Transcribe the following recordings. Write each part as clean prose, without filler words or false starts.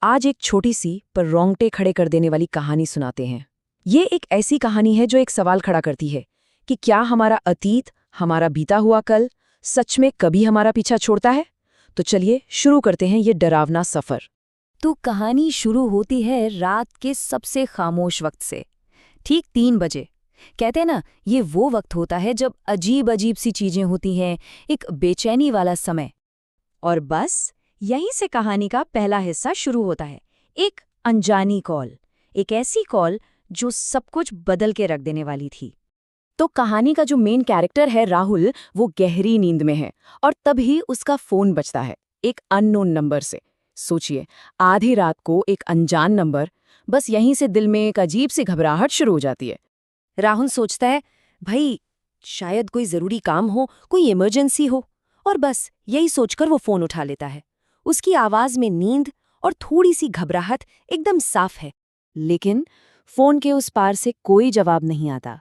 आज एक छोटी सी पर रोंगटे खड़े कर देने वाली कहानी सुनाते हैं। ये एक ऐसी कहानी है जो एक सवाल खड़ा करती है कि क्या हमारा अतीत, हमारा बीता हुआ कल सच में कभी हमारा पीछा छोड़ता है। तो चलिए शुरू करते हैं ये डरावना सफर। तो कहानी शुरू होती है रात के सबसे खामोश वक्त से, ठीक 3 बजे। कहते हैं ना, ये वो वक्त होता है जब अजीब अजीब सी चीजें होती हैं, एक बेचैनी वाला समय। और बस यहीं से कहानी का पहला हिस्सा शुरू होता है। एक अनजानी कॉल, एक ऐसी कॉल जो सब कुछ बदल के रख देने वाली थी। तो कहानी का जो मेन कैरेक्टर है राहुल, वो गहरी नींद में है और तभी उसका फोन बजता है एक अननोन नंबर से। सोचिए, आधी रात को एक अनजान नंबर। बस यहीं से दिल में एक अजीब सी घबराहट शुरू हो जाती है। राहुल सोचता है, भाई शायद कोई जरूरी काम हो, कोई इमरजेंसी हो, और बस यही सोचकर वो फोन उठा लेता है। उसकी आवाज में नींद और थोड़ी सी घबराहट एकदम साफ है, लेकिन फोन के उस पार से कोई जवाब नहीं आता,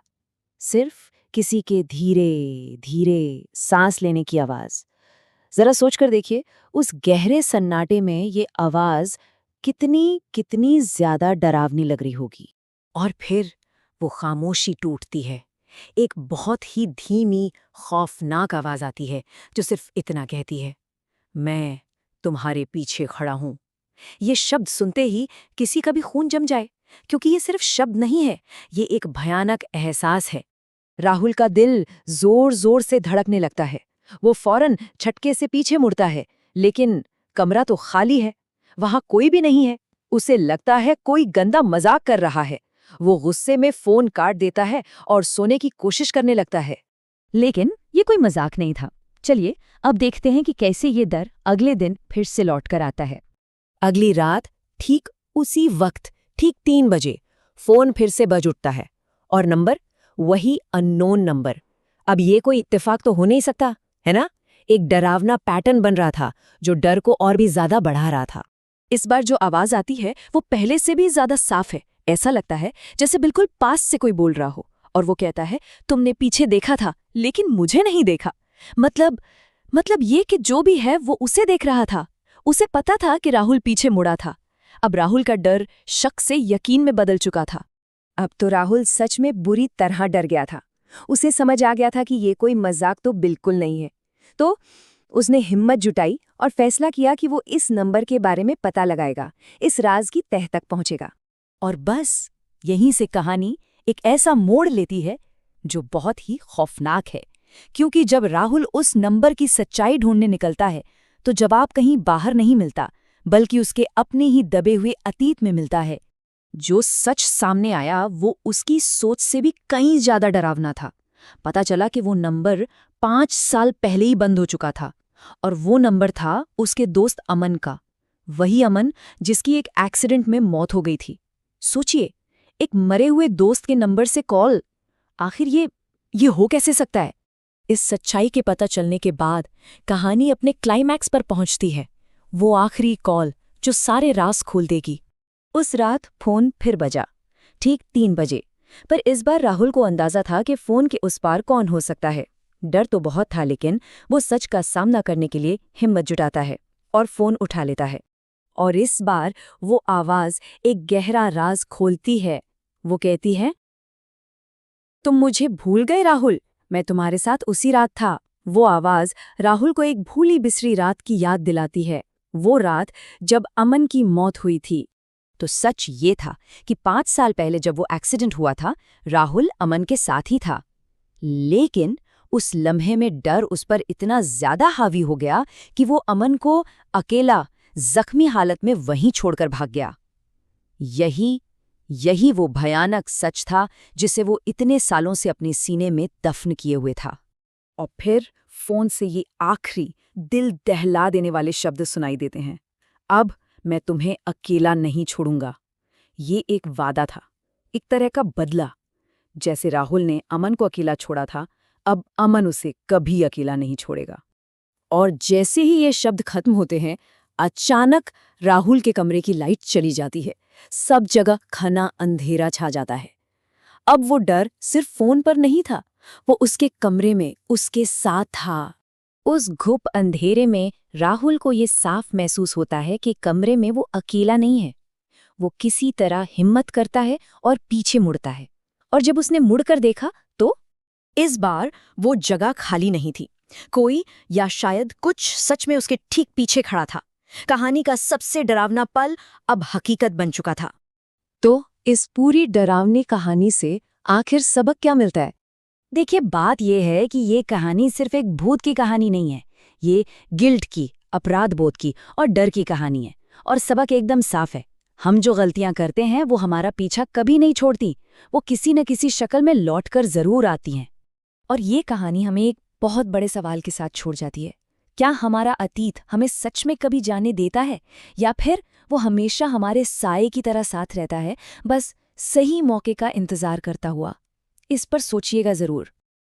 सिर्फ किसी के धीरे धीरे सांस लेने की आवाज। जरा सोचकर देखिए, उस गहरे सन्नाटे में ये आवाज कितनी कितनी ज्यादा डरावनी लग रही होगी। और फिर वो खामोशी टूटती है। एक बहुत ही धीमी, खौफनाक आवाज आती है जो सिर्फ इतना कहती है, मैं तुम्हारे पीछे खड़ा हूं। ये शब्द सुनते ही किसी का भी खून जम जाए, क्योंकि ये सिर्फ शब्द नहीं है, ये एक भयानक एहसास है। राहुल का दिल जोर जोर से धड़कने लगता है। वो फौरन झटके से पीछे मुड़ता है, लेकिन कमरा तो खाली है, वहां कोई भी नहीं है। उसे लगता है कोई गंदा मजाक कर रहा है। वो गुस्से में फोन काट देता है और सोने की कोशिश करने लगता है। लेकिन ये कोई मजाक नहीं था। चलिए अब देखते हैं कि कैसे ये डर अगले दिन फिर से लौट कर आता है। अगली रात ठीक उसी वक्त, ठीक 3 बजे फोन फिर से बज उठता है, और नंबर वही अननोन नंबर। अब ये कोई इत्तेफाक तो हो नहीं सकता, है ना? एक डरावना पैटर्न बन रहा था जो डर को और भी ज्यादा बढ़ा रहा था। इस बार जो आवाज आती है वो पहले से भी ज्यादा साफ है। ऐसा लगता है जैसे बिल्कुल पास से कोई बोल रहा हो, और वो कहता है, तुमने पीछे देखा था लेकिन मुझे नहीं देखा। मतलब ये कि जो भी है वो उसे देख रहा था। उसे पता था कि राहुल पीछे मुड़ा था। अब राहुल का डर शक से यकीन में बदल चुका था। अब तो राहुल सच में बुरी तरह डर गया था। उसे समझ आ गया था कि ये कोई मजाक तो बिल्कुल नहीं है। तो उसने हिम्मत जुटाई और फैसला किया कि वो इस नंबर के बारे में पता लगाएगा, इस राज की तह तक पहुंचेगा। और बस यहीं से कहानी एक ऐसा मोड़ लेती है जो बहुत ही खौफनाक है, क्योंकि जब राहुल उस नंबर की सच्चाई ढूंढने निकलता है तो जवाब कहीं बाहर नहीं मिलता, बल्कि उसके अपने ही दबे हुए अतीत में मिलता है। जो सच सामने आया वो उसकी सोच से भी कहीं ज्यादा डरावना था। पता चला कि वो नंबर 5 साल पहले ही बंद हो चुका था, और वो नंबर था उसके दोस्त अमन का। वही अमन जिसकी एक एक्सीडेंट में मौत हो गई थी। सोचिए, एक मरे हुए दोस्त के नंबर से कॉल। आखिर ये हो कैसे सकता है? इस सच्चाई के पता चलने के बाद कहानी अपने क्लाइमैक्स पर पहुंचती है। वो आखिरी कॉल जो सारे राज खोल देगी। उस रात फोन फिर बजा, ठीक 3 बजे। पर इस बार राहुल को अंदाजा था कि फोन के उस पार कौन हो सकता है। डर तो बहुत था, लेकिन वो सच का सामना करने के लिए हिम्मत जुटाता है और फोन उठा लेता है। और इस बार वो आवाज एक गहरा राज खोलती है। वो कहती है, तुम मुझे भूल गए राहुल, मैं तुम्हारे साथ उसी रात था। वो आवाज राहुल को एक भूली बिसरी रात की याद दिलाती है, वो रात जब अमन की मौत हुई थी। तो सच ये था कि 5 साल पहले जब वो एक्सीडेंट हुआ था, राहुल अमन के साथ ही था। लेकिन उस लम्हे में डर उस पर इतना ज्यादा हावी हो गया कि वो अमन को अकेला, जख्मी हालत में वहीं छोड़कर भाग गया। यही वो भयानक सच था जिसे वो इतने सालों से अपने सीने में दफन किए हुए था। और फिर फोन से ये आखिरी दिल दहला देने वाले शब्द सुनाई देते हैं, अब मैं तुम्हें अकेला नहीं छोड़ूंगा। ये एक वादा था, एक तरह का बदला। जैसे राहुल ने अमन को अकेला छोड़ा था, अब अमन उसे कभी अकेला नहीं छोड़ेगा। और जैसे ही ये शब्द खत्म होते हैं, अचानक राहुल के कमरे की लाइट चली जाती है। सब जगह घना अंधेरा छा जाता है। अब वो डर सिर्फ फोन पर नहीं था, वो उसके कमरे में उसके साथ था। उस घुप अंधेरे में राहुल को ये साफ महसूस होता है कि कमरे में वो अकेला नहीं है। वो किसी तरह हिम्मत करता है और पीछे मुड़ता है। और जब उसने मुड़कर देखा तो इस बार वो जगह खाली नहीं थी। कोई या शायद कुछ सच में उसके ठीक पीछे खड़ा था। कहानी का सबसे डरावना पल अब हकीकत बन चुका था। तो इस पूरी डरावनी कहानी से आखिर सबक क्या मिलता है? देखिए, बात यह है कि ये कहानी सिर्फ एक भूत की कहानी नहीं है। ये गिल्ट की, अपराध बोध की और डर की कहानी है। और सबक एकदम साफ है। हम जो गलतियां करते हैं वो हमारा पीछा कभी नहीं छोड़ती। वो किसी न किसी शक्ल में लौटकर जरूर आती हैं। और ये कहानी हमें एक बहुत बड़े सवाल के साथ छोड़ जाती है। क्या हमारा अतीत हमें सच में कभी जाने देता है, या फिर वो हमेशा हमारे साये की तरह साथ रहता है, बस सही मौके का इंतजार करता हुआ? इस पर सोचिएगा जरूर।